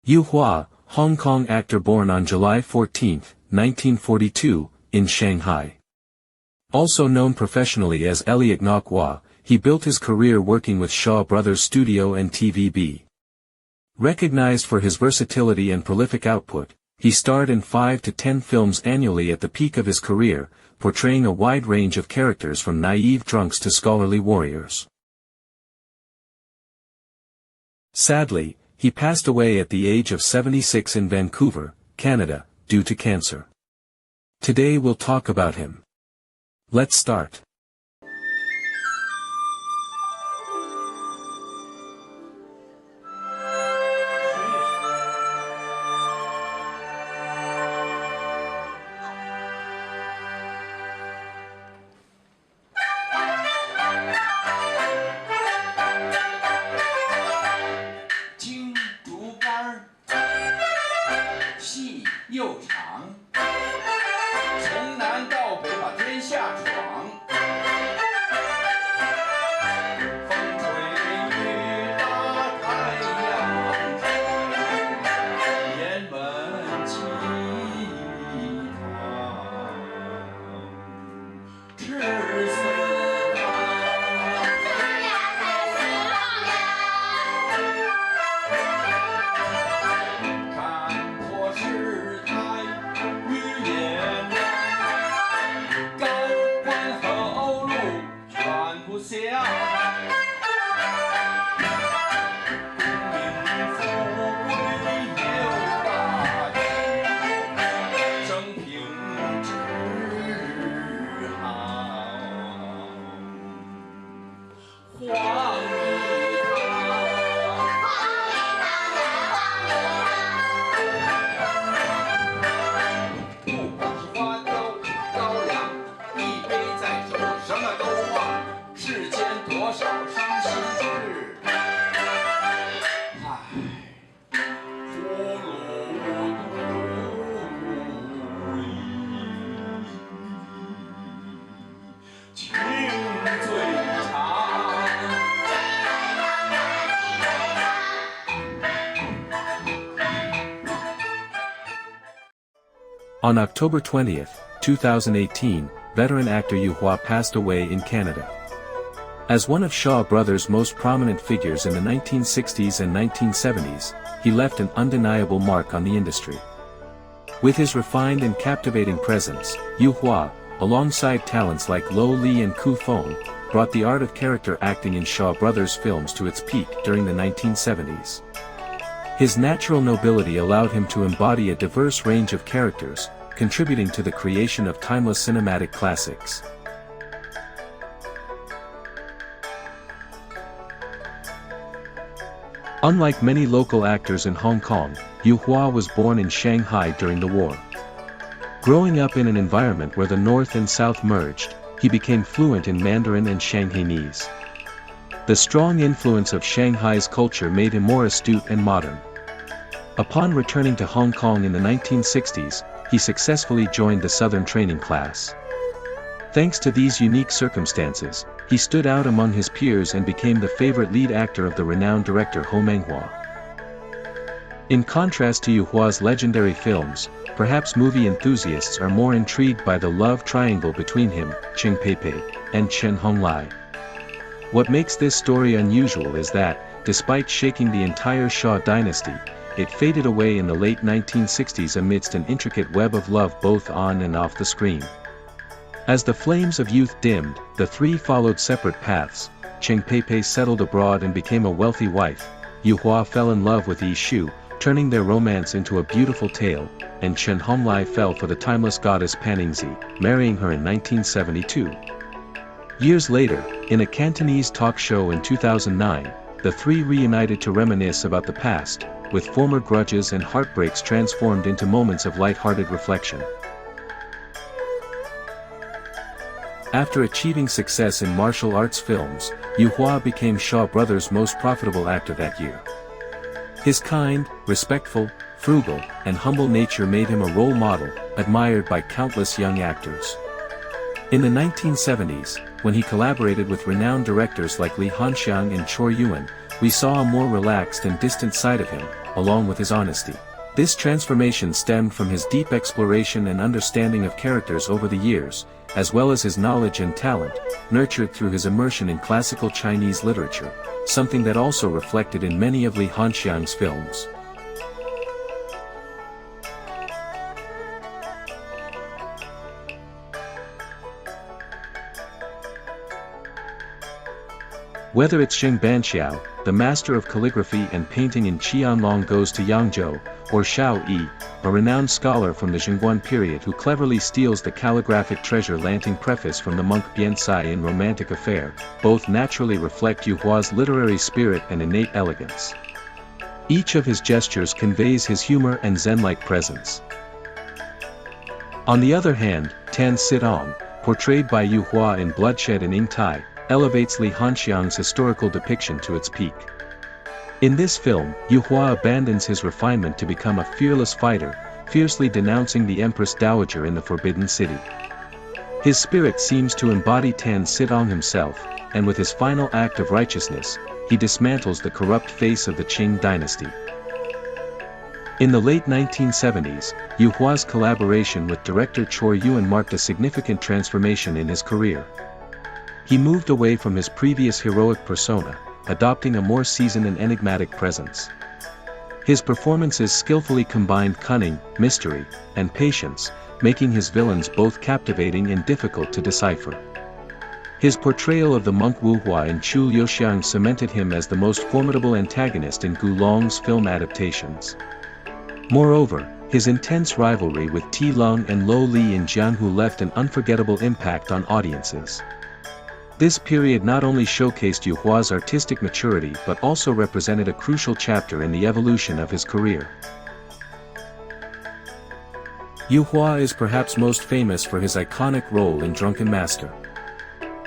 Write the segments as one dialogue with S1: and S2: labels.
S1: Yueh Hua, Hong Kong actor born on July 14, 1942, in Shanghai. Also known professionally as Yueh Hua, he built his career working with Shaw Brothers Studio and TVB. Recognized for his versatility and prolific output, he starred in 5 to 10 films annually at the peak of his career, portraying a wide range of characters from naive drunks to scholarly warriors. Sadly, he passed away at the age of 76 in Vancouver, Canada, due to cancer. Today we'll talk about him. Let's start. On October 20, 2018, veteran actor Yueh Hua passed away in Canada. As one of Shaw Brothers' most prominent figures in the 1960s and 1970s, he left an undeniable mark on the industry. With his refined and captivating presence, Yueh Hua, alongside talents like Lo Li and KungFu, brought the art of character acting in Shaw Brothers films to its peak during the 1970s. His natural nobility allowed him to embody a diverse range of characters, contributing to the creation of timeless cinematic classics. Unlike many local actors in Hong Kong, Yueh Hua was born in Shanghai during the war. Growing up in an environment where the North and South merged, he became fluent in Mandarin and Shanghainese. The strong influence of Shanghai's culture made him more astute and modern. Upon returning to Hong Kong in the 1960s, he successfully joined the Southern training class. Thanks to these unique circumstances, he stood out among his peers and became the favorite lead actor of the renowned director Ho Menghua. In contrast to Yueh Hua's legendary films, perhaps movie enthusiasts are more intrigued by the love triangle between him, Cheng Pei-pei, and Chen Honglai. What makes this story unusual is that, despite shaking the entire Shaw dynasty, it faded away in the late 1960s amidst an intricate web of love both on and off the screen. As the flames of youth dimmed, the three followed separate paths. Cheng Pei-pei settled abroad and became a wealthy wife, Yueh Hua fell in love with Yi Shu, turning their romance into a beautiful tale, and Chen Honglai fell for the timeless goddess Paningzi, marrying her in 1972. Years later, in a Cantonese talk show in 2009, the three reunited to reminisce about the past, with former grudges and heartbreaks transformed into moments of light-hearted reflection. After achieving success in martial arts films, Yueh Hua became Shaw Brothers' most profitable actor that year. His kind, respectful, frugal, and humble nature made him a role model, admired by countless young actors. In the 1970s, when he collaborated with renowned directors like Li Hanxiang and Chor Yuen, we saw a more relaxed and distant side of him, along with his honesty. This transformation stemmed from his deep exploration and understanding of characters over the years, as well as his knowledge and talent, nurtured through his immersion in classical Chinese literature, something that also reflected in many of Li Hanxiang's films. Whether it's Sheng Banxiao, the master of calligraphy and painting in Qianlong goes to Yangzhou, or Xiao Yi, a renowned scholar from the Zhengguan period who cleverly steals the calligraphic treasure Lanting preface from the monk Biancai in Romantic Affair, both naturally reflect Yueh Hua's literary spirit and innate elegance. Each of his gestures conveys his humor and zen-like presence. On the other hand, Tan Sitong, portrayed by Yueh Hua in Bloodshed and Ing Tai, elevates Li Hanxiang's historical depiction to its peak. In this film, Yueh Hua abandons his refinement to become a fearless fighter, fiercely denouncing the Empress Dowager in the Forbidden City. His spirit seems to embody Tan Sitong himself, and with his final act of righteousness, he dismantles the corrupt face of the Qing dynasty. In the late 1970s, Yueh Hua's collaboration with director Chor Yuen marked a significant transformation in his career. He moved away from his previous heroic persona, adopting a more seasoned and enigmatic presence. His performances skillfully combined cunning, mystery, and patience, making his villains both captivating and difficult to decipher. His portrayal of the monk Wu Hua in Chu Liuxiang cemented him as the most formidable antagonist in Gu Long's film adaptations. Moreover, his intense rivalry with Ti Lung and Lo Li in Jianhu left an unforgettable impact on audiences. This period not only showcased Yueh Hua's artistic maturity but also represented a crucial chapter in the evolution of his career. Yueh Hua is perhaps most famous for his iconic role in Drunken Master.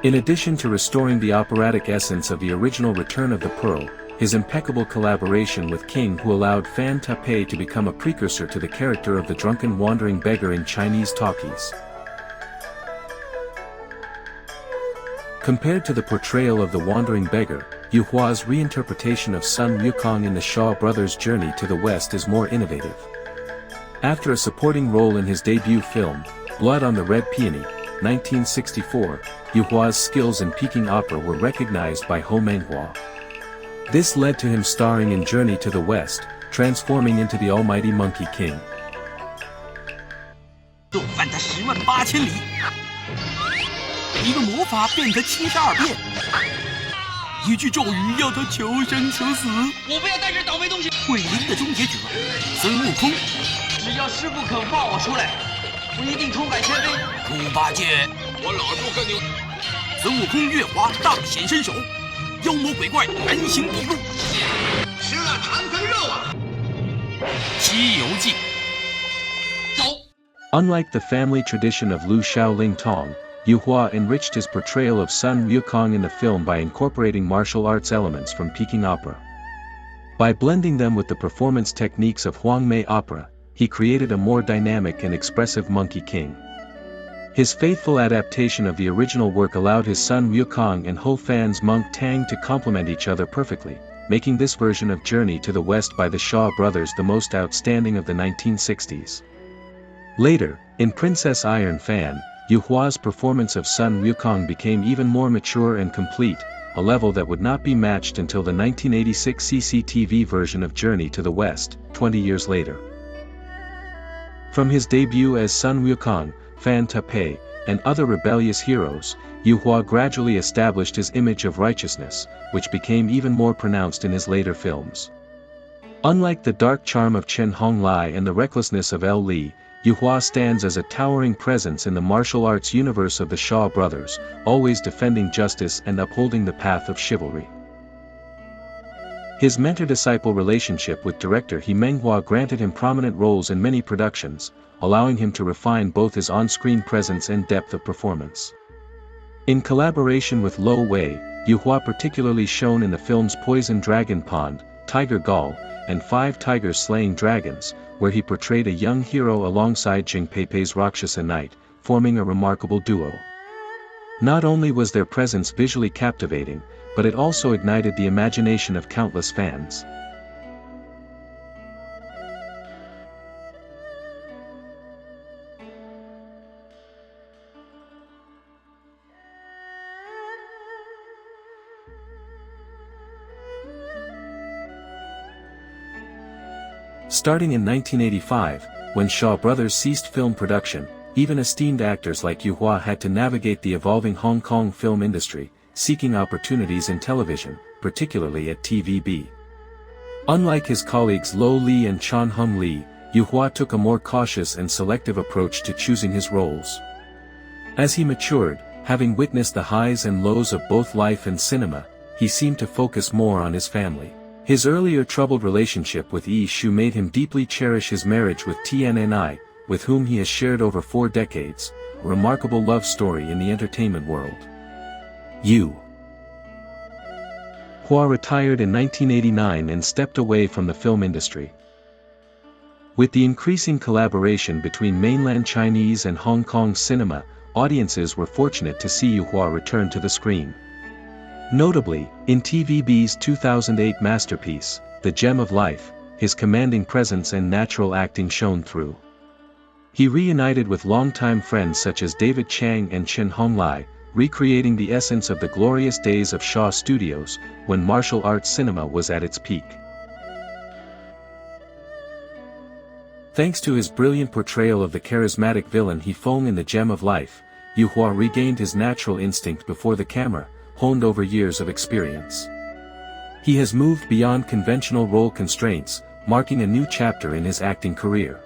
S1: In addition to restoring the operatic essence of the original Return of the Pearl, his impeccable collaboration with KungFu allowed Fan Taipei to become a precursor to the character of the drunken wandering beggar in Chinese talkies. Compared to the portrayal of the wandering beggar, Yueh Hua's reinterpretation of Sun Wukong in the Shaw Brothers' Journey to the West is more innovative. After a supporting role in his debut film, Blood on the Red Peony, 1964, Yueh Hua's skills in Peking opera were recognized by Ho Menghua. This led to him starring in Journey to the West, transforming into the almighty Monkey King.
S2: 一个魔法变得72变，一句咒语要他求生求死。我不要带着倒霉东西。鬼灵的终结者孙悟空，只要师傅肯放我出来，我一定痛改前非。猪八戒，我老猪跟你。孙悟空月华大显身手，妖魔鬼怪难行笔路。吃了馋坑肉啊！西游记。走。
S1: Unlike the family tradition of Lu Shaoling Tong, Yueh Hua enriched his portrayal of Sun Wukong in the film by incorporating martial arts elements from Peking opera. By blending them with the performance techniques of Huangmei opera, he created a more dynamic and expressive Monkey King. His faithful adaptation of the original work allowed his son Wukong and Ho Fan's monk Tang to complement each other perfectly, making this version of Journey to the West by the Shaw Brothers the most outstanding of the 1960s. Later, in Princess Iron Fan, Yueh Hua's performance of Sun Wukong became even more mature and complete, a level that would not be matched until the 1986 CCTV version of Journey to the West, 20 years later. From his debut as Sun Wukong, Fan Taipei, and other rebellious heroes, Yueh Hua gradually established his image of righteousness, which became even more pronounced in his later films. Unlike the dark charm of Chen Honglai and the recklessness of El Li, Yueh Hua stands as a towering presence in the martial arts universe of the Shaw Brothers, always defending justice and upholding the path of chivalry. His mentor-disciple relationship with director He Menghua granted him prominent roles in many productions, allowing him to refine both his on-screen presence and depth of performance. In collaboration with Lo Wei, Yueh Hua particularly shone in the films Poison Dragon Pond, Tiger Gall, and Five Tigers Slaying Dragons, where he portrayed a young hero alongside Jing Peipei's Rakshasa Knight, forming a remarkable duo. Not only was their presence visually captivating, but it also ignited the imagination of countless fans. Starting in 1985, when Shaw Brothers ceased film production, even esteemed actors like Yueh Hua had to navigate the evolving Hong Kong film industry, seeking opportunities in television, particularly at TVB. Unlike his colleagues Lo Li and Chan Hung Lee, Yueh Hua took a more cautious and selective approach to choosing his roles. As he matured, having witnessed the highs and lows of both life and cinema, he seemed to focus more on his family. His earlier troubled relationship with Yi Shu made him deeply cherish his marriage with Tianni, with whom he has shared over 4 decades, a remarkable love story in the entertainment world. Yueh Hua retired in 1989 and stepped away from the film industry. With the increasing collaboration between mainland Chinese and Hong Kong cinema, audiences were fortunate to see Yueh Hua return to the screen. Notably, in TVB's 2008 masterpiece, The Gem of Life, his commanding presence and natural acting shone through. He reunited with longtime friends such as David Chang and Chen Honglai, recreating the essence of the glorious days of Shaw Studios, when martial arts cinema was at its peak. Thanks to his brilliant portrayal of the charismatic villain He Feng in The Gem of Life, Yueh Hua regained his natural instinct before the camera, honed over years of experience. He has moved beyond conventional role constraints, marking a new chapter in his acting career.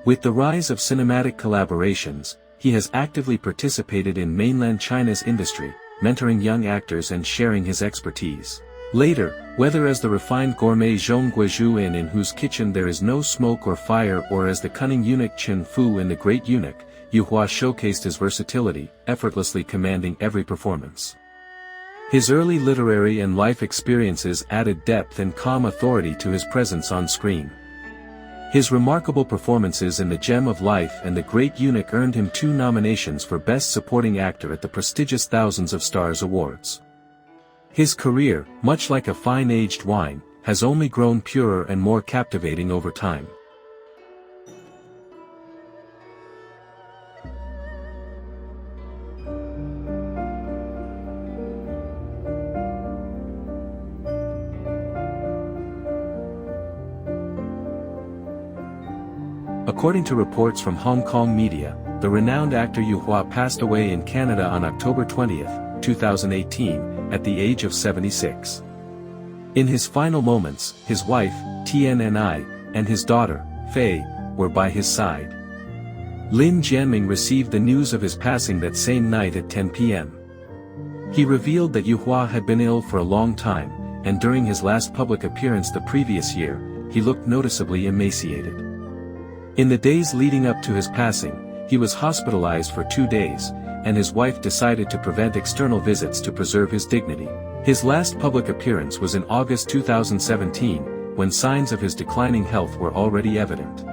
S1: With the rise of cinematic collaborations, he has actively participated in mainland China's industry, mentoring young actors and sharing his expertise. Later, whether as the refined gourmet Zhong Guizhu in Whose Kitchen There Is No Smoke or Fire or as the cunning eunuch KungFu in The Great Eunuch, Yueh Hua showcased his versatility, effortlessly commanding every performance. His early literary and life experiences added depth and calm authority to his presence on screen. His remarkable performances in The Gem of Life and The Great Eunuch earned him 2 nominations for Best Supporting Actor at the prestigious Thousands of Stars Awards. His career, much like a fine aged wine, has only grown purer and more captivating over time. According to reports from Hong Kong media, the renowned actor Yueh Hua passed away in Canada on October 20, 2018, at the age of 76. In his final moments, his wife, Tianni, and his daughter, Fei, were by his side. Lin Jianming received the news of his passing that same night at 10 p.m. He revealed that Yueh Hua had been ill for a long time, and during his last public appearance the previous year, he looked noticeably emaciated. In the days leading up to his passing, he was hospitalized for 2 days, and his wife decided to prevent external visits to preserve his dignity. His last public appearance was in August 2017, when signs of his declining health were already evident.